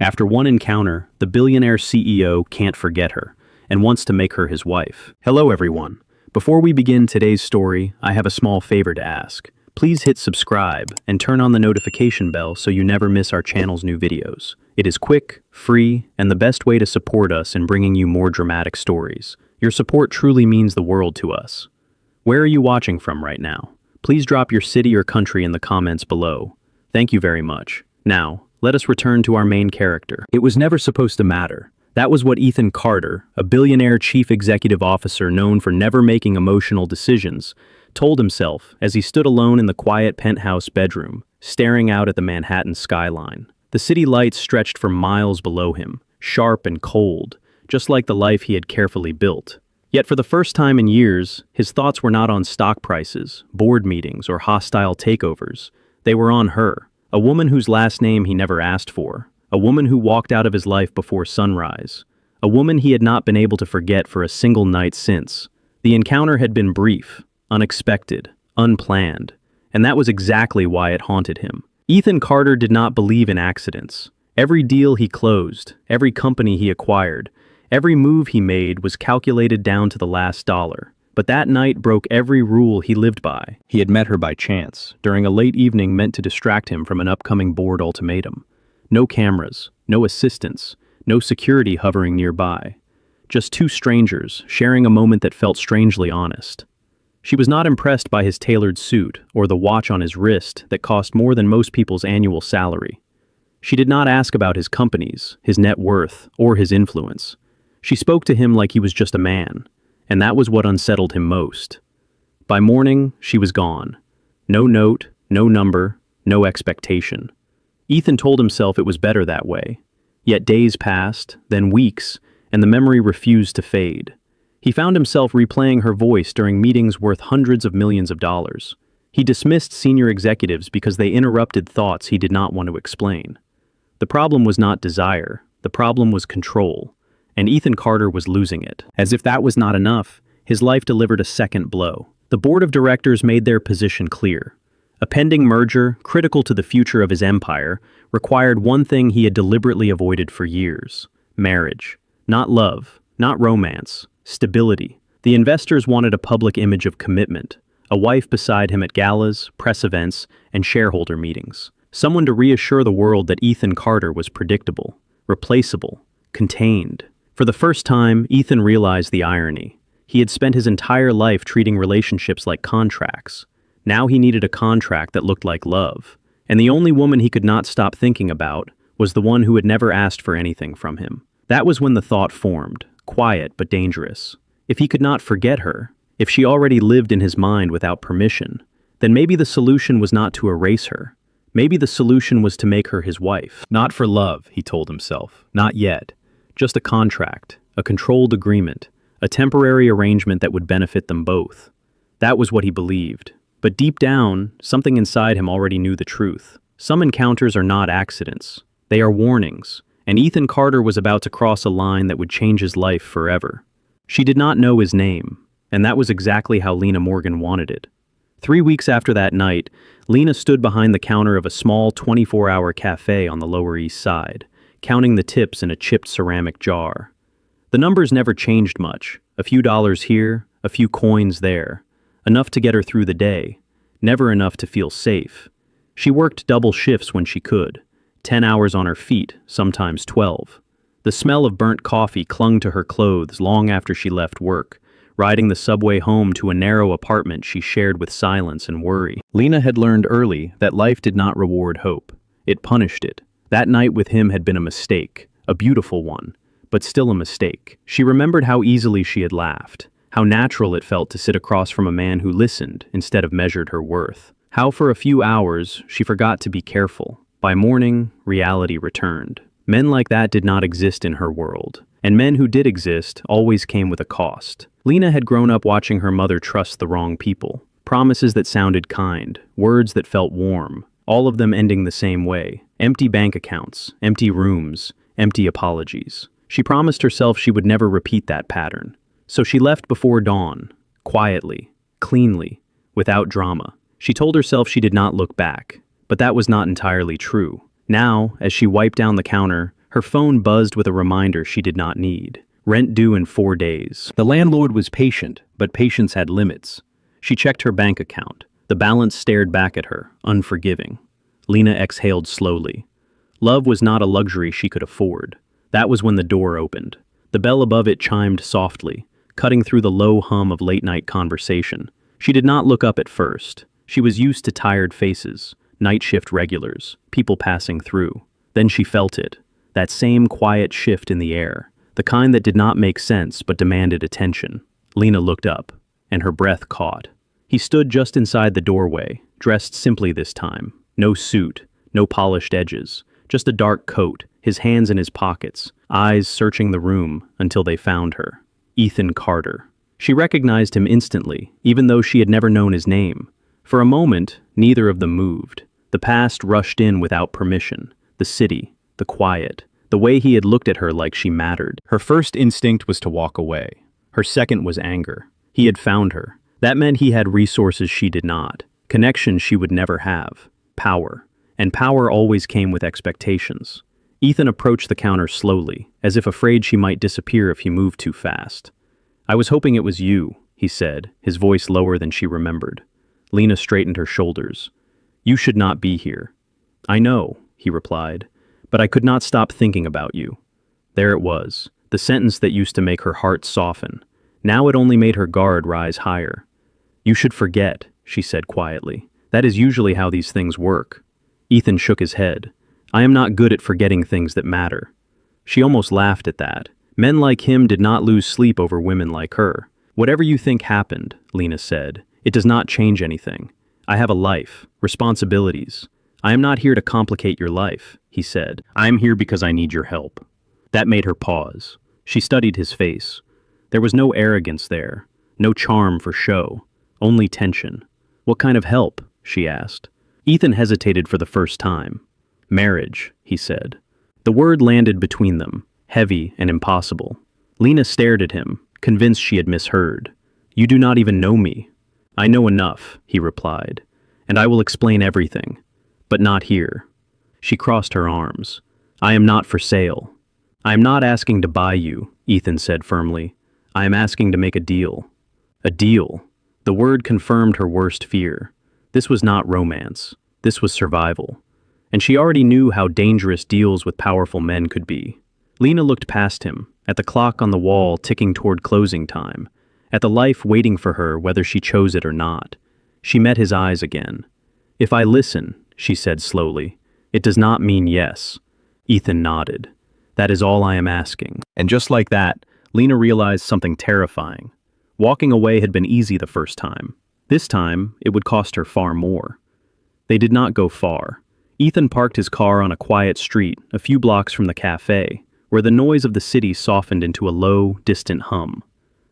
After one encounter, the billionaire CEO can't forget her and wants to make her his wife. Hello everyone. Before we begin today's story, I have a small favor to ask. Please hit subscribe and turn on the notification bell so you never miss our channel's new videos. It is quick, free, and the best way to support us in bringing you more dramatic stories. Your support truly means the world to us. Where are you watching from right now? Please drop your city or country in the comments below. Thank you very much. Now, let us return to our main character. It was never supposed to matter. That was what Ethan Carter, a billionaire chief executive officer known for never making emotional decisions, told himself as he stood alone in the quiet penthouse bedroom, staring out at the Manhattan skyline. The city lights stretched for miles below him, sharp and cold, just like the life he had carefully built. Yet for the first time in years, his thoughts were not on stock prices, board meetings, or hostile takeovers. They were on her, a woman whose last name he never asked for, a woman who walked out of his life before sunrise, a woman he had not been able to forget for a single night since. The encounter had been brief, unexpected, unplanned, and that was exactly why it haunted him. Ethan Carter did not believe in accidents. Every deal he closed, every company he acquired, every move he made was calculated down to the last dollar. But that night broke every rule he lived by. He had met her by chance, during a late evening meant to distract him from an upcoming board ultimatum. No cameras, no assistants, no security hovering nearby. Just two strangers sharing a moment that felt strangely honest. She was not impressed by his tailored suit or the watch on his wrist that cost more than most people's annual salary. She did not ask about his companies, his net worth, or his influence. She spoke to him like he was just a man, and that was what unsettled him most. By morning, she was gone. No note, no number, no expectation. Ethan told himself it was better that way. Yet days passed, then weeks, and the memory refused to fade. He found himself replaying her voice during meetings worth hundreds of millions of dollars. He dismissed senior executives because they interrupted thoughts he did not want to explain. The problem was not desire, the problem was control, and Ethan Carter was losing it. As if that was not enough, his life delivered a second blow. The board of directors made their position clear. A pending merger, critical to the future of his empire, required one thing he had deliberately avoided for years: marriage. Not love, not romance, stability. The investors wanted a public image of commitment, a wife beside him at galas, press events, and shareholder meetings. Someone to reassure the world that Ethan Carter was predictable, replaceable, contained. For the first time, Ethan realized the irony. He had spent his entire life treating relationships like contracts. Now he needed a contract that looked like love. And the only woman he could not stop thinking about was the one who had never asked for anything from him. That was when the thought formed, quiet but dangerous. If he could not forget her, if she already lived in his mind without permission, then maybe the solution was not to erase her. Maybe the solution was to make her his wife. Not for love, he told himself. Not yet. Just a contract, a controlled agreement, a temporary arrangement that would benefit them both. That was what he believed. But deep down, something inside him already knew the truth. Some encounters are not accidents. They are warnings. And Ethan Carter was about to cross a line that would change his life forever. She did not know his name, and that was exactly how Lena Morgan wanted it. 3 weeks after that night, Lena stood behind the counter of a small 24-hour cafe on the Lower East Side, counting the tips in a chipped ceramic jar. The numbers never changed much, a few dollars here, a few coins there, enough to get her through the day, never enough to feel safe. She worked double shifts when she could, 10 hours on her feet, sometimes 12. The smell of burnt coffee clung to her clothes long after she left work, riding the subway home to a narrow apartment she shared with silence and worry. Lena had learned early that life did not reward hope. It punished it. That night with him had been a mistake, a beautiful one, but still a mistake. She remembered how easily she had laughed, how natural it felt to sit across from a man who listened instead of measured her worth. How for a few hours she forgot to be careful. By morning, reality returned. Men like that did not exist in her world, and men who did exist always came with a cost. Lena had grown up watching her mother trust the wrong people. Promises that sounded kind, words that felt warm, all of them ending the same way. Empty bank accounts, empty rooms, empty apologies. She promised herself she would never repeat that pattern. So she left before dawn, quietly, cleanly, without drama. She told herself she did not look back, but that was not entirely true. Now, as she wiped down the counter, Her phone buzzed with a reminder she did not need. Rent due in 4 days. The landlord was patient, but patience had limits. She checked her bank account. The balance stared back at her, unforgiving. Lena exhaled slowly. Love was not a luxury she could afford. That was when the door opened. The bell above it chimed softly, cutting through the low hum of late-night conversation. She did not look up at first. She was used to tired faces, night shift regulars, people passing through. Then she felt it, that same quiet shift in the air, the kind that did not make sense but demanded attention. Lena looked up, and her breath caught. He stood just inside the doorway, dressed simply this time. No suit, no polished edges, just a dark coat, his hands in his pockets, eyes searching the room until they found her. Ethan Carter. She recognized him instantly, even though she had never known his name. For a moment, neither of them moved. The past rushed in without permission. The city, the quiet, the way he had looked at her like she mattered. Her first instinct was to walk away. Her second was anger. He had found her. That meant he had resources she did not, connections she would never have, power. And power always came with expectations. Ethan approached the counter slowly, as if afraid she might disappear if he moved too fast. "I was hoping it was you," he said, his voice lower than she remembered. Lena straightened her shoulders. "You should not be here." "I know," he replied, "but I could not stop thinking about you." There it was, the sentence that used to make her heart soften. Now it only made her guard rise higher. "You should forget," she said quietly. "That is usually how these things work." Ethan shook his head. "I am not good at forgetting things that matter." She almost laughed at that. Men like him did not lose sleep over women like her. "Whatever you think happened," Lena said, "it does not change anything. I have a life, responsibilities. I am not here to complicate your life," he said. "I am here because I need your help." That made her pause. She studied his face. There was no arrogance there, no charm for show, only tension. "What kind of help?" she asked. Ethan hesitated for the first time. "Marriage," he said. The word landed between them, heavy and impossible. Lena stared at him, convinced she had misheard. "You do not even know me." "I know enough," he replied, "and I will explain everything. But not here." She crossed her arms. "I am not for sale." "I am not asking to buy you," Ethan said firmly. "I am asking to make a deal." A deal. The word confirmed her worst fear. This was not romance. This was survival. And she already knew how dangerous deals with powerful men could be. Lena looked past him, at the clock on the wall ticking toward closing time, at the life waiting for her whether she chose it or not. She met his eyes again. "If I listen," she said slowly, "it does not mean yes." Ethan nodded. "That is all I am asking." And just like that, Lena realized something terrifying. Walking away had been easy the first time. This time, it would cost her far more. They did not go far. Ethan parked his car on a quiet street a few blocks from the cafe, where the noise of the city softened into a low, distant hum.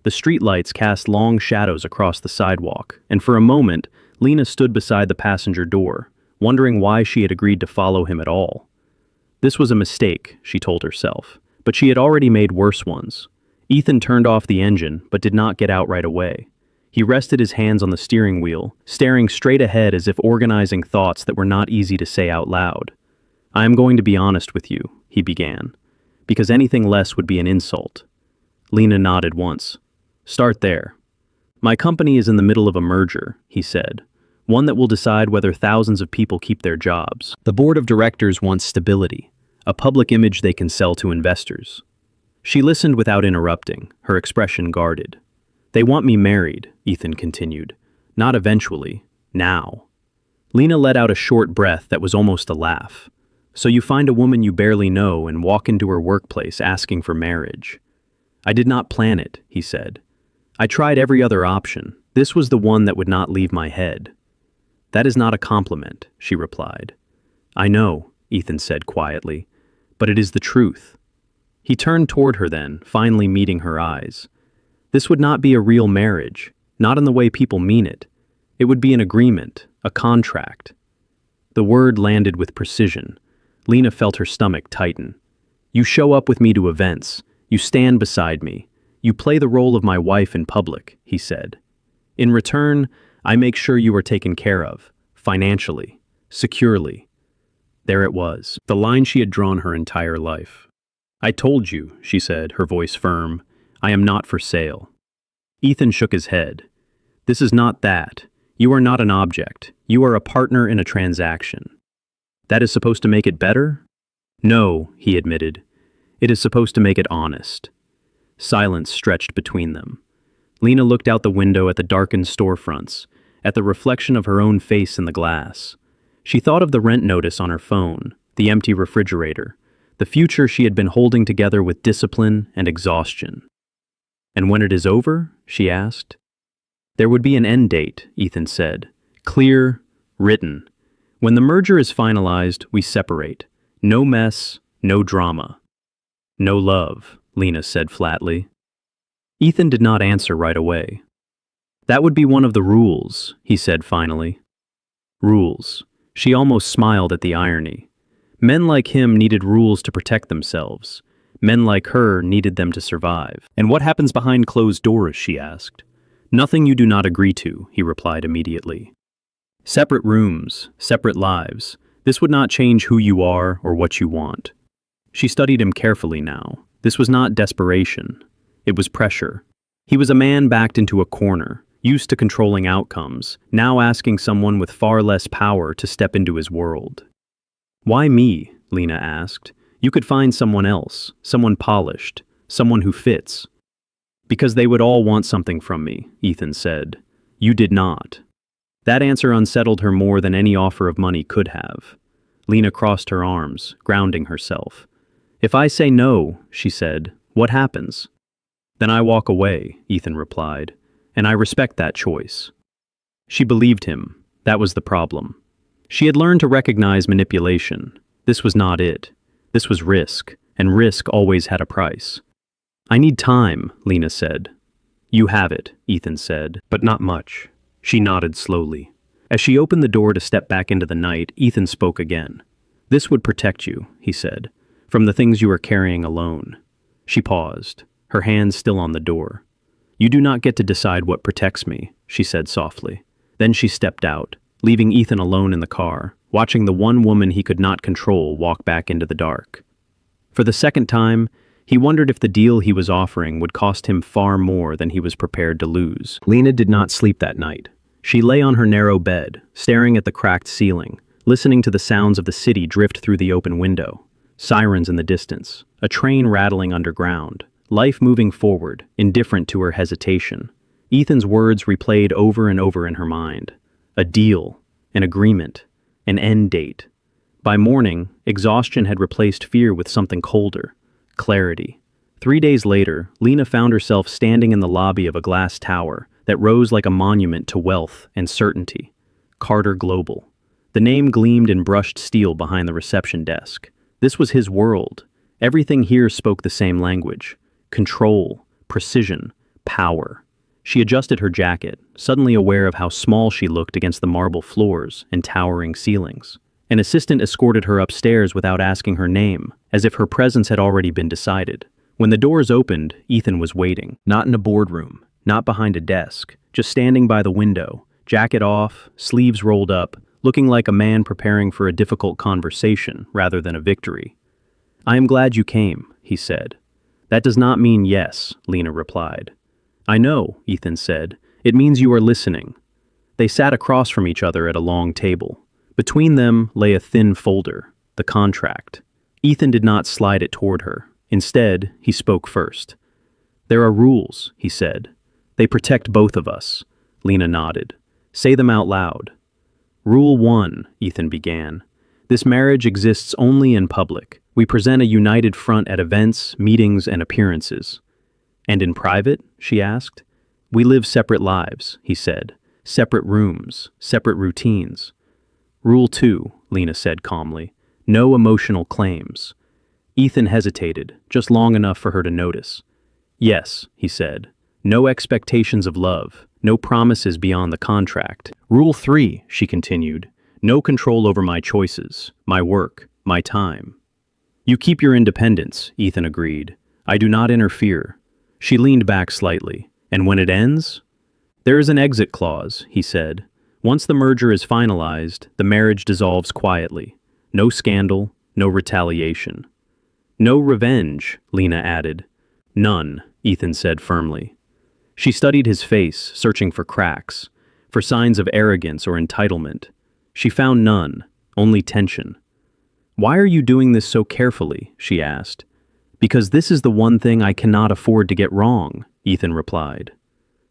The streetlights cast long shadows across the sidewalk, and for a moment, Lena stood beside the passenger door, wondering why she had agreed to follow him at all. This was a mistake, she told herself, but she had already made worse ones. Ethan turned off the engine, but did not get out right away. He rested his hands on the steering wheel, staring straight ahead as if organizing thoughts that were not easy to say out loud. "I am going to be honest with you," he began, "because anything less would be an insult." Lena nodded once. "Start there." "My company is in the middle of a merger," he said, "one that will decide whether thousands of people keep their jobs. The board of directors wants stability, a public image they can sell to investors." She listened without interrupting, her expression guarded. "They want me married," Ethan continued. "Not eventually, now." Lena let out a short breath that was almost a laugh. "So you find a woman you barely know and walk into her workplace asking for marriage." "I did not plan it," he said. "I tried every other option. This was the one that would not leave my head." "That is not a compliment," she replied. "I know," Ethan said quietly, "but it is the truth." He turned toward her then, finally meeting her eyes. This would not be a real marriage, not in the way people mean it. It would be an agreement, a contract. The word landed with precision. Lena felt her stomach tighten. "You show up with me to events. You stand beside me. You play the role of my wife in public," he said. "In return, I make sure you are taken care of, financially, securely." There it was, the line she had drawn her entire life. I told you, she said, her voice firm. I am not for sale. Ethan shook his head. This is not that. You are not an object. You are a partner in a transaction. That is supposed to make it better? No, he admitted. It is supposed to make it honest. Silence stretched between them. Lena looked out the window at the darkened storefronts, at the reflection of her own face in the glass. She thought of the rent notice on her phone, the empty refrigerator, the future she had been holding together with discipline and exhaustion. And when it is over? She asked. There would be an end date, Ethan said. Clear, written. When the merger is finalized, we separate. No mess, no drama. No love, Lena said flatly. Ethan did not answer right away. That would be one of the rules, he said finally. Rules. She almost smiled at the irony. Men like him needed rules to protect themselves. Men like her needed them to survive. And what happens behind closed doors, she asked. Nothing you do not agree to, he replied immediately. Separate rooms, separate lives. This would not change who you are or what you want. She studied him carefully now. This was not desperation. It was pressure. He was a man backed into a corner, used to controlling outcomes, now asking someone with far less power to step into his world. Why me? Lena asked. You could find someone else, someone polished, someone who fits. Because they would all want something from me, Ethan said. You did not. That answer unsettled her more than any offer of money could have. Lena crossed her arms, grounding herself. If I say no, she said, what happens? Then I walk away, Ethan replied, and I respect that choice. She believed him. That was the problem. She had learned to recognize manipulation. This was not it. This was risk, and risk always had a price. I need time, Lena said. You have it, Ethan said, but not much. She nodded slowly. As she opened the door to step back into the night, Ethan spoke again. This would protect you, he said, from the things you are carrying alone. She paused, her hands still on the door. You do not get to decide what protects me, she said softly. Then she stepped out, leaving Ethan alone in the car, watching the one woman he could not control walk back into the dark. For the second time, he wondered if the deal he was offering would cost him far more than he was prepared to lose. Lena did not sleep that night. She lay on her narrow bed, staring at the cracked ceiling, listening to the sounds of the city drift through the open window. Sirens in the distance, a train rattling underground, life moving forward, indifferent to her hesitation. Ethan's words replayed over and over in her mind. A deal, an agreement, an end date. By morning, exhaustion had replaced fear with something colder. Clarity. 3 days later, Lena found herself standing in the lobby of a glass tower that rose like a monument to wealth and certainty. Carter Global. The name gleamed in brushed steel behind the reception desk. This was his world. Everything here spoke the same language. Control, precision, power. She adjusted her jacket, suddenly aware of how small she looked against the marble floors and towering ceilings. An assistant escorted her upstairs without asking her name, as if her presence had already been decided. When the doors opened, Ethan was waiting. Not in a boardroom, not behind a desk, just standing by the window, jacket off, sleeves rolled up, looking like a man preparing for a difficult conversation rather than a victory. I am glad you came, he said. That does not mean yes, Lena replied. I know, Ethan said. It means you are listening. They sat across from each other at a long table. Between them lay a thin folder, the contract. Ethan did not slide it toward her. Instead, he spoke first. There are rules, he said. They protect both of us. Lena nodded. Say them out loud. Rule 1, Ethan began. This marriage exists only in public. We present a united front at events, meetings, and appearances. And in private? She asked. We live separate lives, he said. Separate rooms, separate routines. Rule 2, Lena said calmly. No emotional claims. Ethan hesitated, just long enough for her to notice. Yes, he said. No expectations of love, no promises beyond the contract. Rule 3, she continued. No control over my choices, my work, my time. You keep your independence, Ethan agreed. I do not interfere. She leaned back slightly. And when it ends? There is an exit clause, he said. Once the merger is finalized, the marriage dissolves quietly. No scandal, no retaliation. No revenge, Lena added. None, Ethan said firmly. She studied his face, searching for cracks, for signs of arrogance or entitlement. She found none, only tension. Why are you doing this so carefully? She asked. Because this is the one thing I cannot afford to get wrong, Ethan replied.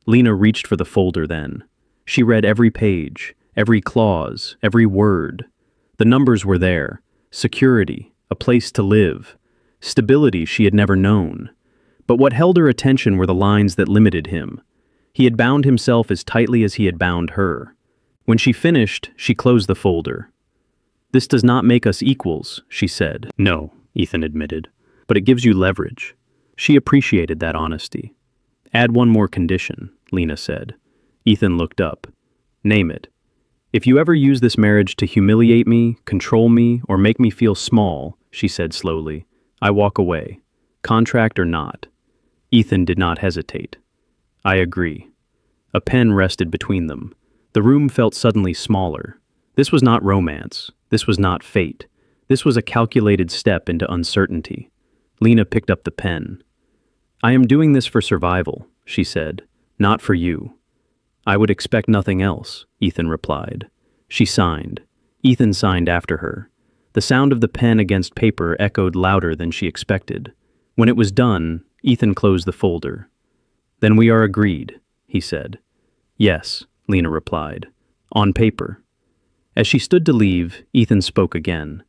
Lena reached for the folder then. She read every page, every clause, every word. The numbers were there. Security, a place to live, stability she had never known. But what held her attention were the lines that limited him. He had bound himself as tightly as he had bound her. When she finished, she closed the folder. This does not make us equals, she said. No, Ethan admitted, but it gives you leverage. She appreciated that honesty. Add one more condition, Lena said. Ethan looked up. Name it. If you ever use this marriage to humiliate me, control me, or make me feel small, she said slowly, I walk away. Contract or not. Ethan did not hesitate. I agree. A pen rested between them. The room felt suddenly smaller. This was not romance. This was not fate. This was a calculated step into uncertainty. Lena picked up the pen. I am doing this for survival, she said, not for you. I would expect nothing else, Ethan replied. She signed. Ethan signed after her. The sound of the pen against paper echoed louder than she expected. When it was done, Ethan closed the folder. Then we are agreed, he said. Yes, Lena replied. On paper. As she stood to leave, Ethan spoke again.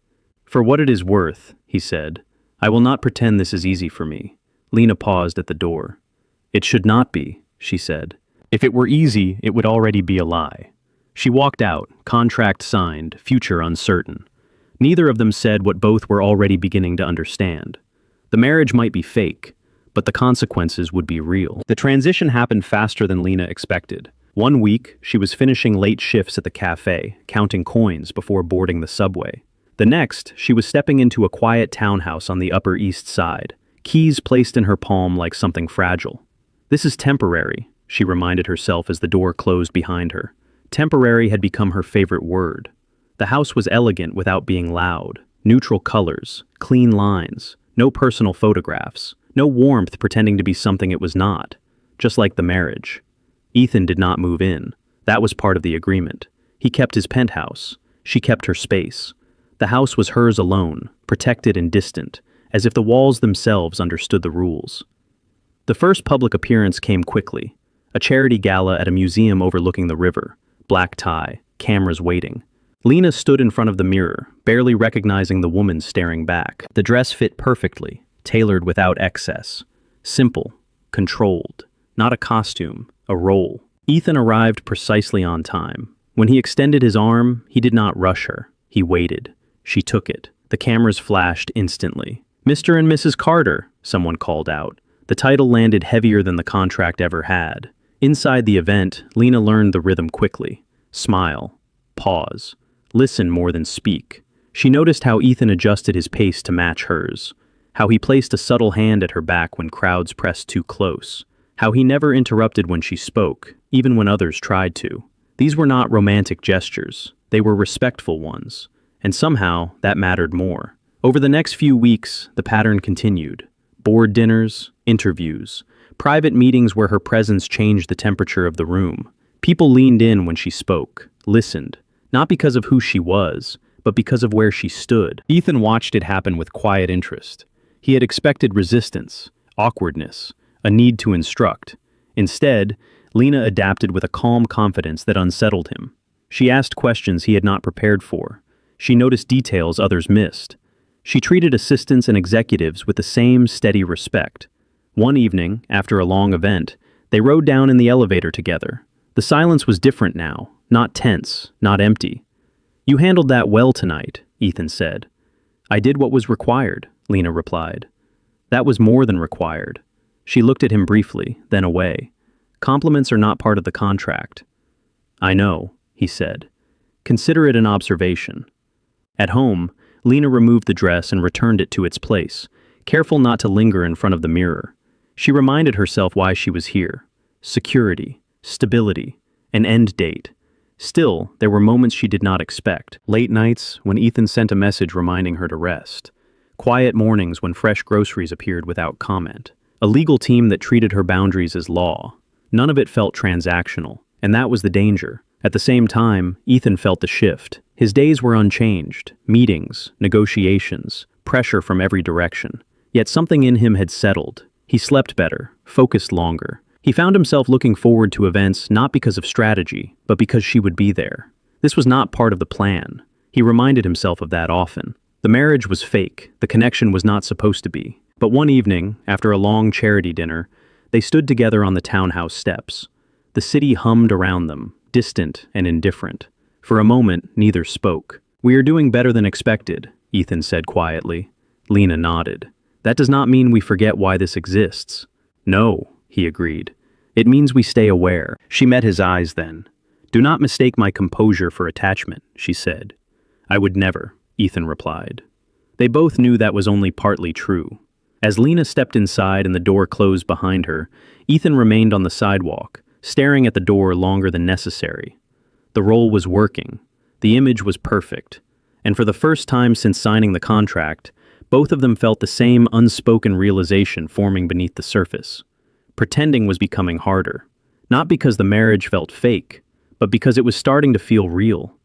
For what it is worth, he said, I will not pretend this is easy for me. Lena paused at the door. It should not be, she said. If it were easy, it would already be a lie. She walked out, contract signed, future uncertain. Neither of them said what both were already beginning to understand. The marriage might be fake, but the consequences would be real. The transition happened faster than Lena expected. One week, she was finishing late shifts at the cafe, counting coins before boarding the subway. The next, she was stepping into a quiet townhouse on the Upper East Side, keys placed in her palm like something fragile. This is temporary, she reminded herself as the door closed behind her. Temporary had become her favorite word. The house was elegant without being loud. Neutral colors, clean lines, no personal photographs, no warmth pretending to be something it was not. Just like the marriage. Ethan did not move in. That was part of the agreement. He kept his penthouse. She kept her space. The house was hers alone, protected and distant, as if the walls themselves understood the rules. The first public appearance came quickly. A charity gala at a museum overlooking the river. Black tie, cameras waiting. Lena stood in front of the mirror, barely recognizing the woman staring back. The dress fit perfectly, tailored without excess. Simple, controlled. Not a costume, a role. Ethan arrived precisely on time. When he extended his arm, he did not rush her. He waited. She took it. The cameras flashed instantly. Mr. and Mrs. Carter, someone called out. The title landed heavier than the contract ever had. Inside the event, Lena learned the rhythm quickly. Smile. Pause. Listen more than speak. She noticed how Ethan adjusted his pace to match hers. How he placed a subtle hand at her back when crowds pressed too close. How he never interrupted when she spoke, even when others tried to. These were not romantic gestures. They were respectful ones. And somehow, that mattered more. Over the next few weeks, the pattern continued. Board dinners, interviews, private meetings where her presence changed the temperature of the room. People leaned in when she spoke, listened, not because of who she was, but because of where she stood. Ethan watched it happen with quiet interest. He had expected resistance, awkwardness, a need to instruct. Instead, Lena adapted with a calm confidence that unsettled him. She asked questions he had not prepared for. She noticed details others missed. She treated assistants and executives with the same steady respect. One evening, after a long event, they rode down in the elevator together. The silence was different now, not tense, not empty. You handled that well tonight, Ethan said. I did what was required, Lena replied. That was more than required. She looked at him briefly, then away. Compliments are not part of the contract. I know, he said. Consider it an observation. At home, Lena removed the dress and returned it to its place, careful not to linger in front of the mirror. She reminded herself why she was here. Security, stability, an end date. Still, there were moments she did not expect. Late nights, when Ethan sent a message reminding her to rest. quiet mornings when fresh groceries appeared without comment, a legal team that treated her boundaries as law. None of it felt transactional, and that was the danger. At the same time, Ethan felt the shift. His days were unchanged: meetings, negotiations, pressure from every direction. Yet something in him had settled. He slept better, focused longer. He found himself looking forward to events not because of strategy, but because she would be there. This was not part of the plan. He reminded himself of that often. The marriage was fake. The connection was not supposed to be. But one evening, after a long charity dinner, they stood together on the townhouse steps. The city hummed around them, distant and indifferent. For a moment, neither spoke. "We are doing better than expected," Ethan said quietly. Lena nodded. "That does not mean we forget why this exists." "No," he agreed. "It means we stay aware." She met his eyes then. "Do not mistake my composure for attachment," she said. "I would never," Ethan replied. They both knew that was only partly true. As Lena stepped inside and the door closed behind her, Ethan remained on the sidewalk, staring at the door longer than necessary. The role was working. The image was perfect. And for the first time since signing the contract, both of them felt the same unspoken realization forming beneath the surface. Pretending was becoming harder. Not because the marriage felt fake, but because it was starting to feel real.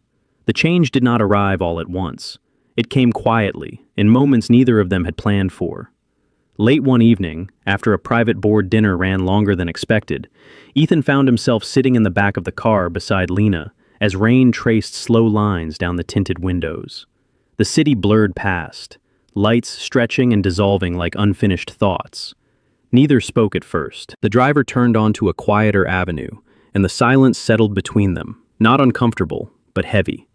The change did not arrive all at once. It came quietly, in moments neither of them had planned for. Late one evening, after a private board dinner ran longer than expected, Ethan found himself sitting in the back of the car beside Lena as rain traced slow lines down the tinted windows. The city blurred past, lights stretching and dissolving like unfinished thoughts. Neither spoke at first. The driver turned onto a quieter avenue, and the silence settled between them, not uncomfortable, but heavy.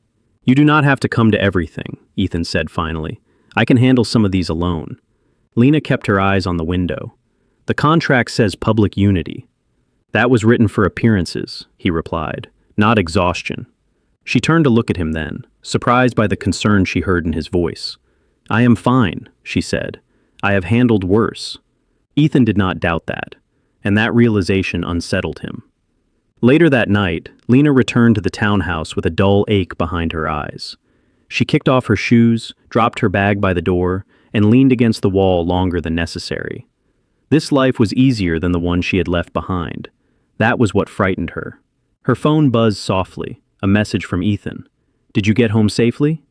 "You do not have to come to everything," Ethan said finally. "I can handle some of these alone." Lena kept her eyes on the window. "The contract says public unity." "That was written for appearances," he replied, "not exhaustion." She turned to look at him then, surprised by the concern she heard in his voice. "I am fine," she said. "I have handled worse." Ethan did not doubt that, and that realization unsettled him. Later that night, Lena returned to the townhouse with a dull ache behind her eyes. She kicked off her shoes, dropped her bag by the door, and leaned against the wall longer than necessary. This life was easier than the one she had left behind. That was what frightened her. Her phone buzzed softly, a message from Ethan. "Did you get home safely?"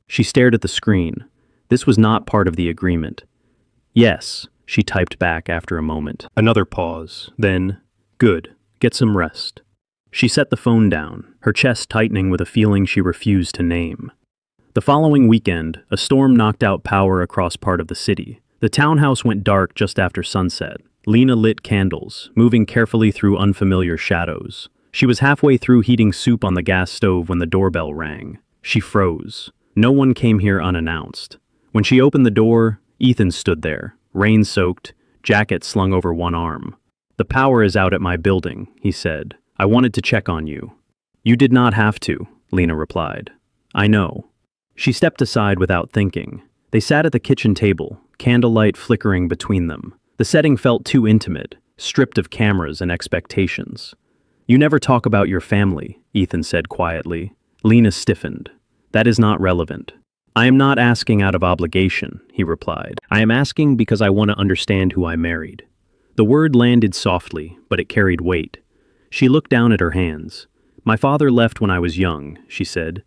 She stared at the screen. This was not part of the agreement. "Yes," she typed back after a moment. Another pause. Then, "Good. Get some rest." She set the phone down, her chest tightening with a feeling she refused to name. The following weekend, a storm knocked out power across part of the city. The townhouse went dark just after sunset. Lena lit candles, moving carefully through unfamiliar shadows. She was halfway through heating soup on the gas stove when the doorbell rang. She froze. No one came here unannounced. When she opened the door, Ethan stood there, rain-soaked, jacket slung over one arm. "The power is out at my building," he said. "I wanted to check on you." "You did not have to," Lena replied. "I know." She stepped aside without thinking. They sat at the kitchen table, candlelight flickering between them. The setting felt too intimate, stripped of cameras and expectations. "You never talk about your family," Ethan said quietly. Lena stiffened. "That is not relevant." "I am not asking out of obligation," he replied. "I am asking because I want to understand who I married." The word landed softly, but it carried weight. She looked down at her hands. "My father left when I was young," she said.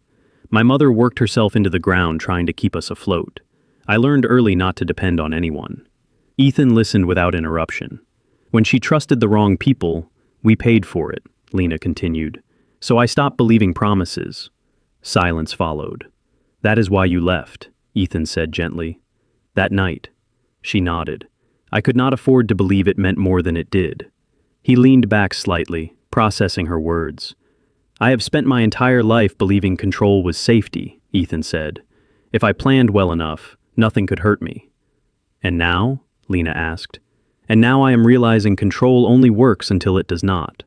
"My mother worked herself into the ground trying to keep us afloat. I learned early not to depend on anyone." Ethan listened without interruption. "When she trusted the wrong people, we paid for it," Lena continued. "So I stopped believing promises." Silence followed. "That is why you left," Ethan said gently. "That night." She nodded. "I could not afford to believe it meant more than it did." He leaned back slightly, processing her words. "I have spent my entire life believing control was safety," Ethan said. "If I planned well enough, nothing could hurt me." "And now?" Lena asked. "And now I am realizing control only works until it does not."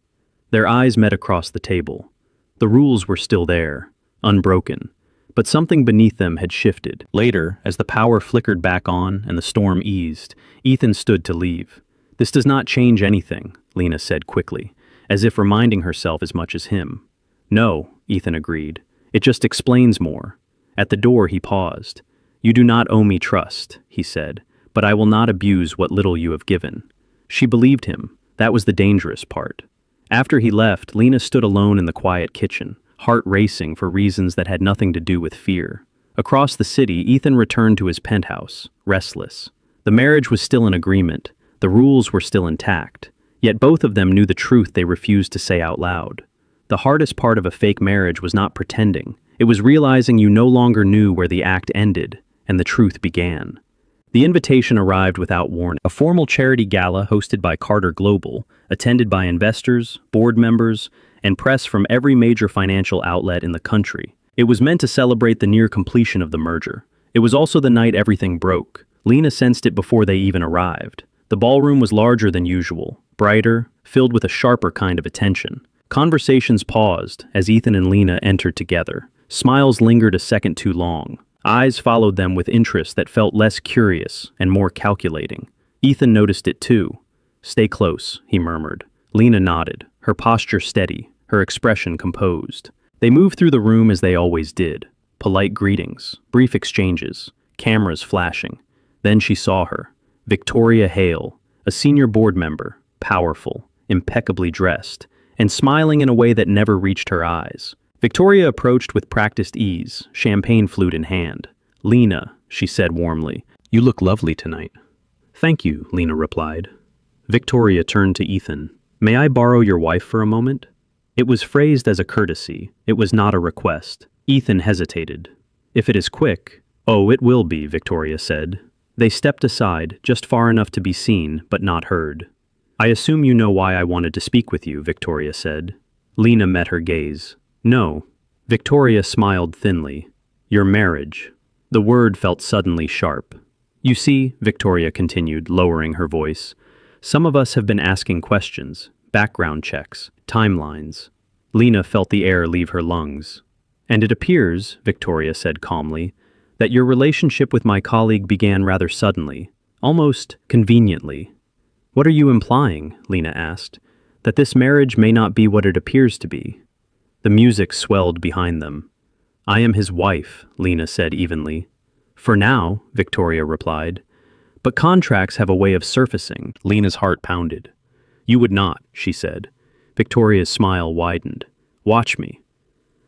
Their eyes met across the table. The rules were still there, unbroken, but something beneath them had shifted. Later, as the power flickered back on and the storm eased, Ethan stood to leave. "This does not change anything," Lena said quickly, as if reminding herself as much as him. "No," Ethan agreed. "It just explains more." At the door he paused. "You do not owe me trust," he said, "but I will not abuse what little you have given." She believed him. That was the dangerous part. After he left, Lena stood alone in the quiet kitchen, heart racing for reasons that had nothing to do with fear. Across the city, Ethan returned to his penthouse, restless. The marriage was still in agreement. The rules were still intact. Yet both of them knew the truth they refused to say out loud. The hardest part of a fake marriage was not pretending. It was realizing you no longer knew where the act ended and the truth began. The invitation arrived without warning. A formal charity gala hosted by Carter Global, attended by investors, board members, and press from every major financial outlet in the country. It was meant to celebrate the near completion of the merger. It was also the night everything broke. Lena sensed it before they even arrived. The ballroom was larger than usual, brighter, filled with a sharper kind of attention. Conversations paused as Ethan and Lena entered together. Smiles lingered a second too long. Eyes followed them with interest that felt less curious and more calculating. Ethan noticed it too. "Stay close," he murmured. Lena nodded, her posture steady, her expression composed. They moved through the room as they always did. Polite greetings, brief exchanges, cameras flashing. Then she saw her. Victoria Hale, a senior board member, powerful, impeccably dressed, and smiling in a way that never reached her eyes. Victoria approached with practiced ease, champagne flute in hand. "Lena," she said warmly, "you look lovely tonight." "Thank you," Lena replied. Victoria turned to Ethan. "May I borrow your wife for a moment?" It was phrased as a courtesy. It was not a request. Ethan hesitated. "If it is quick." "Oh, it will be," Victoria said. They stepped aside, just far enough to be seen, but not heard. "I assume you know why I wanted to speak with you," Victoria said. Lena met her gaze. "No." Victoria smiled thinly. "Your marriage." The word felt suddenly sharp. "You see," Victoria continued, lowering her voice, "some of us have been asking questions, background checks, timelines." Lena felt the air leave her lungs. "And it appears," Victoria said calmly, "that your relationship with my colleague began rather suddenly, almost conveniently." "What are you implying?" Lena asked. "That this marriage may not be what it appears to be?" The music swelled behind them. "I am his wife," Lena said evenly. "For now," Victoria replied. "But contracts have a way of surfacing." Lena's heart pounded. "You would not," she said. Victoria's smile widened. "Watch me."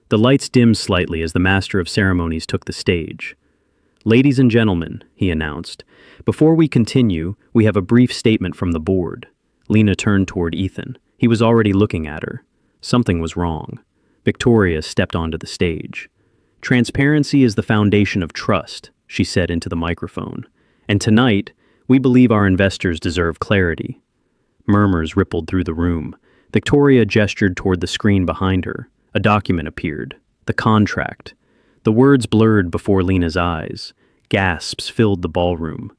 The lights dimmed slightly as the master of ceremonies took the stage. "Ladies and gentlemen," he announced, "before we continue, we have a brief statement from the board." Lena turned toward Ethan. He was already looking at her. Something was wrong. Victoria stepped onto the stage. "Transparency is the foundation of trust," she said into the microphone. "And tonight, we believe our investors deserve clarity." Murmurs rippled through the room. Victoria gestured toward the screen behind her. A document appeared. The contract. The words blurred before Lena's eyes. Gasps filled the ballroom.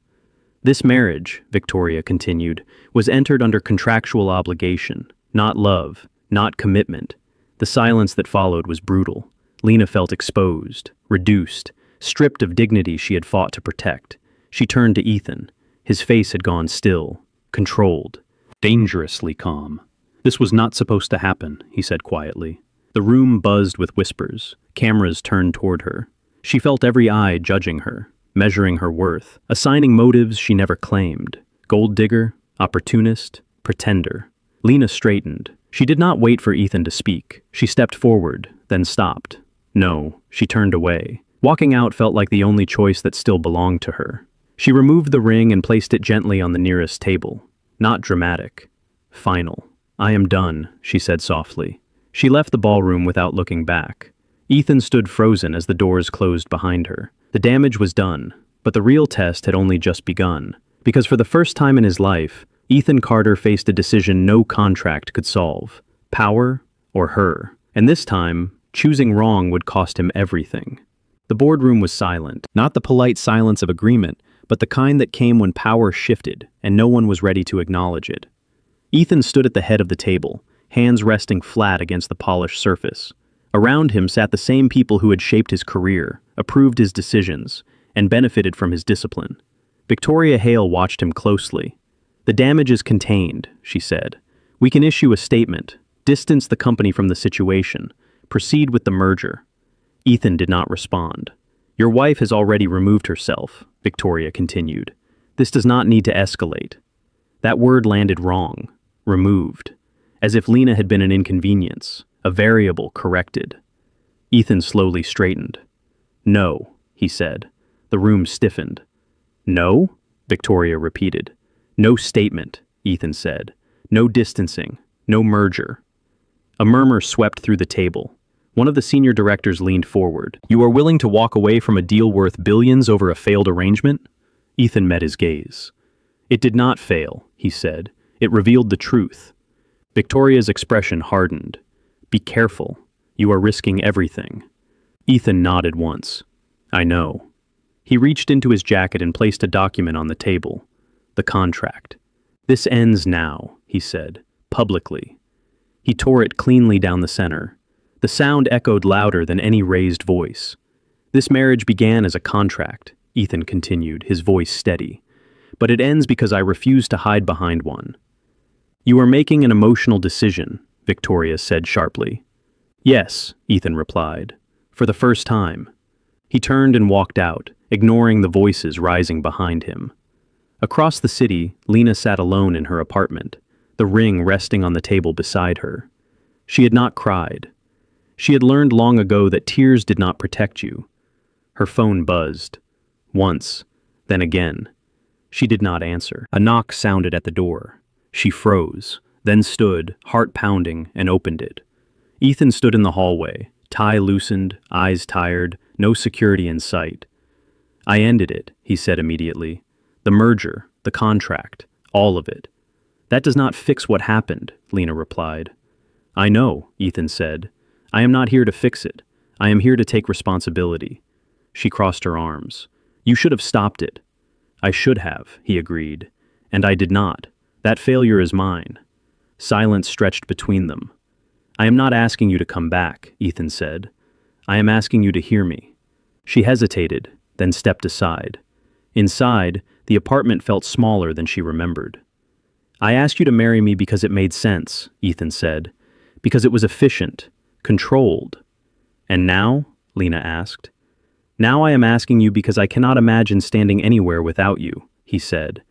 "This marriage," Victoria continued, "was entered under contractual obligation, not love, not commitment." The silence that followed was brutal. Lena felt exposed, reduced, stripped of dignity she had fought to protect. She turned to Ethan. His face had gone still, controlled, dangerously calm. "This was not supposed to happen," he said quietly. The room buzzed with whispers. Cameras turned toward her. She felt every eye judging her, measuring her worth, assigning motives she never claimed. Gold digger, opportunist, pretender. Lena straightened. She did not wait for Ethan to speak. She stepped forward, then stopped. No, she turned away. Walking out felt like the only choice that still belonged to her. She removed the ring and placed it gently on the nearest table. Not dramatic. Final. "I am done," she said softly. She left the ballroom without looking back. Ethan stood frozen as the doors closed behind her. The damage was done, but the real test had only just begun. Because for the first time in his life, Ethan Carter faced a decision no contract could solve. Power or her. And this time, choosing wrong would cost him everything. The boardroom was silent. Not the polite silence of agreement, but the kind that came when power shifted and no one was ready to acknowledge it. Ethan stood at the head of the table, hands resting flat against the polished surface. Around him sat the same people who had shaped his career, approved his decisions, and benefited from his discipline. Victoria Hale watched him closely. "The damage is contained," she said. "We can issue a statement, distance the company from the situation, proceed with the merger." Ethan did not respond. Your wife has already removed herself, Victoria continued. This does not need to escalate. That word landed wrong. Removed. As if Lena had been an inconvenience, a variable corrected. Ethan slowly straightened. No, he said. The room stiffened. No? Victoria repeated. No statement, Ethan said. No distancing. No merger. A murmur swept through the table. One of the senior directors leaned forward. You are willing to walk away from a deal worth billions over a failed arrangement? Ethan met his gaze. It did not fail, he said. It revealed the truth. Victoria's expression hardened. Be careful. You are risking everything. Ethan nodded once. I know. He reached into his jacket and placed a document on the table. The contract. This ends now, he said, publicly. He tore it cleanly down the center. The sound echoed louder than any raised voice. This marriage began as a contract, Ethan continued, his voice steady. But it ends because I refuse to hide behind one. You are making an emotional decision, Victoria said sharply. Yes, Ethan replied, for the first time. He turned and walked out, ignoring the voices rising behind him. Across the city, Lena sat alone in her apartment, the ring resting on the table beside her. She had not cried. She had learned long ago that tears did not protect you. Her phone buzzed. Once, then again. She did not answer. A knock sounded at the door. She froze, then stood, heart pounding, and opened it. Ethan stood in the hallway, tie loosened, eyes tired, no security in sight. I ended it, he said immediately. The merger, the contract, all of it. That does not fix what happened, Lena replied. I know, Ethan said. I am not here to fix it. I am here to take responsibility. She crossed her arms. You should have stopped it. I should have, he agreed. And I did not. That failure is mine. Silence stretched between them. I am not asking you to come back, Ethan said. I am asking you to hear me. She hesitated, then stepped aside. Inside, the apartment felt smaller than she remembered. I asked you to marry me because it made sense, Ethan said. Because it was efficient, controlled. And now? Lena asked. Now I am asking you because I cannot imagine standing anywhere without you, he said.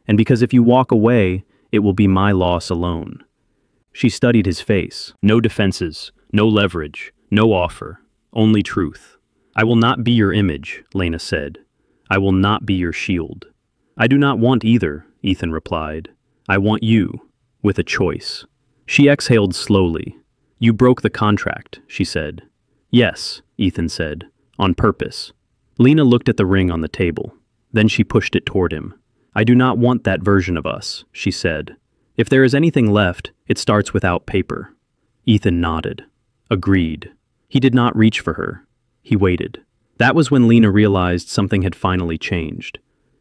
And because if you walk away, it will be my loss alone. She studied his face. No defenses, no leverage, no offer, only truth. I will not be your image, Lena said. I will not be your shield. I do not want either, Ethan replied. I want you, with a choice. She exhaled slowly. You broke the contract, she said. Yes, Ethan said, on purpose. Lena looked at the ring on the table. Then she pushed it toward him. I do not want that version of us, she said. If there is anything left, it starts without paper. Ethan nodded. Agreed. He did not reach for her. He waited. That was when Lena realized something had finally changed.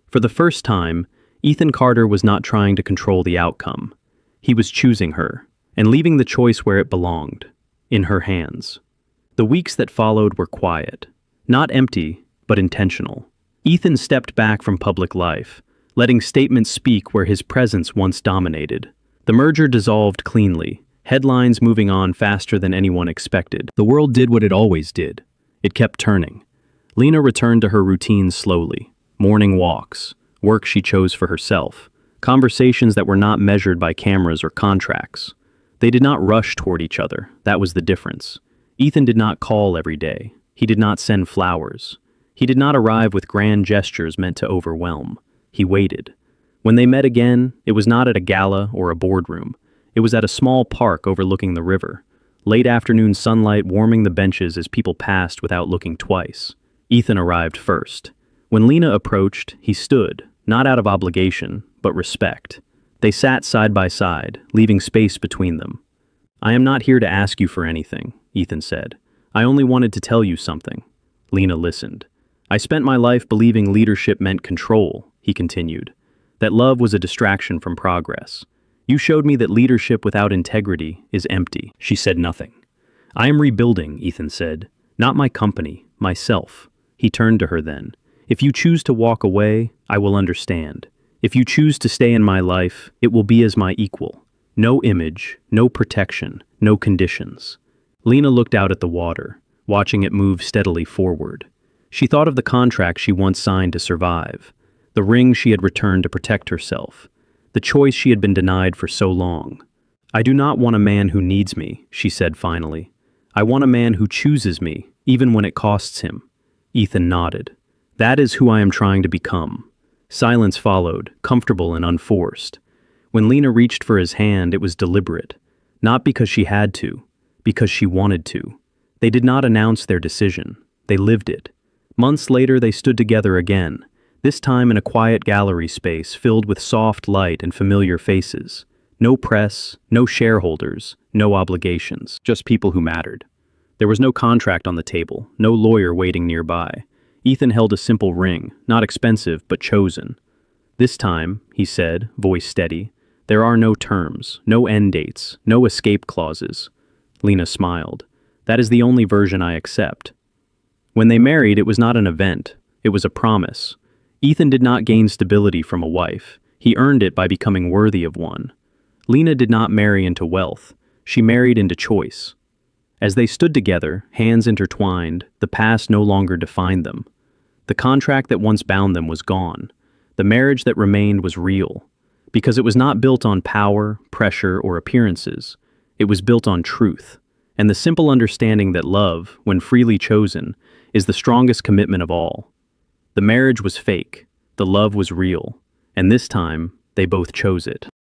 For the first time, Ethan Carter was not trying to control the outcome. He was choosing her, and leaving the choice where it belonged, in her hands. The weeks that followed were quiet, not empty, but intentional. Ethan stepped back from public life, letting statements speak where his presence once dominated. The merger dissolved cleanly, headlines moving on faster than anyone expected. The world did what it always did. It kept turning. Lena returned to her routines slowly. Morning walks, work she chose for herself, conversations that were not measured by cameras or contracts. They did not rush toward each other. That was the difference. Ethan did not call every day. He did not send flowers. He did not arrive with grand gestures meant to overwhelm. He waited. When they met again, it was not at a gala or a boardroom. It was at a small park overlooking the river. Late afternoon sunlight warming the benches as people passed without looking twice. Ethan arrived first. When Lena approached, he stood, not out of obligation, but respect. They sat side by side, leaving space between them. I am not here to ask you for anything, Ethan said. I only wanted to tell you something. Lena listened. I spent my life believing leadership meant control, he continued. That love was a distraction from progress. You showed me that leadership without integrity is empty. She said nothing. I am rebuilding, Ethan said. Not my company, myself. He turned to her then. If you choose to walk away, I will understand. If you choose to stay in my life, it will be as my equal. No image, no protection, no conditions. Lena looked out at the water, watching it move steadily forward. She thought of the contract she once signed to survive, the ring she had returned to protect herself, the choice she had been denied for so long. "I do not want a man who needs me," she said finally. "I want a man who chooses me, even when it costs him." Ethan nodded. "That is who I am trying to become." Silence followed, comfortable and unforced. When Lena reached for his hand, it was deliberate. Not because she had to, because she wanted to. They did not announce their decision. They lived it. Months later, they stood together again, this time in a quiet gallery space filled with soft light and familiar faces. No press, no shareholders, no obligations, just people who mattered. There was no contract on the table, no lawyer waiting nearby. Ethan held a simple ring, not expensive, but chosen. "This time," he said, voice steady, "there are no terms, no end dates, no escape clauses." Lena smiled. "That is the only version I accept." When they married, it was not an event, it was a promise. Ethan did not gain stability from a wife. He earned it by becoming worthy of one. Lena did not marry into wealth. She married into choice. As they stood together, hands intertwined, the past no longer defined them. The contract that once bound them was gone. The marriage that remained was real. Because it was not built on power, pressure, or appearances. It was built on truth. And the simple understanding that love, when freely chosen, is the strongest commitment of all. The marriage was fake. The love was real. And this time, they both chose it.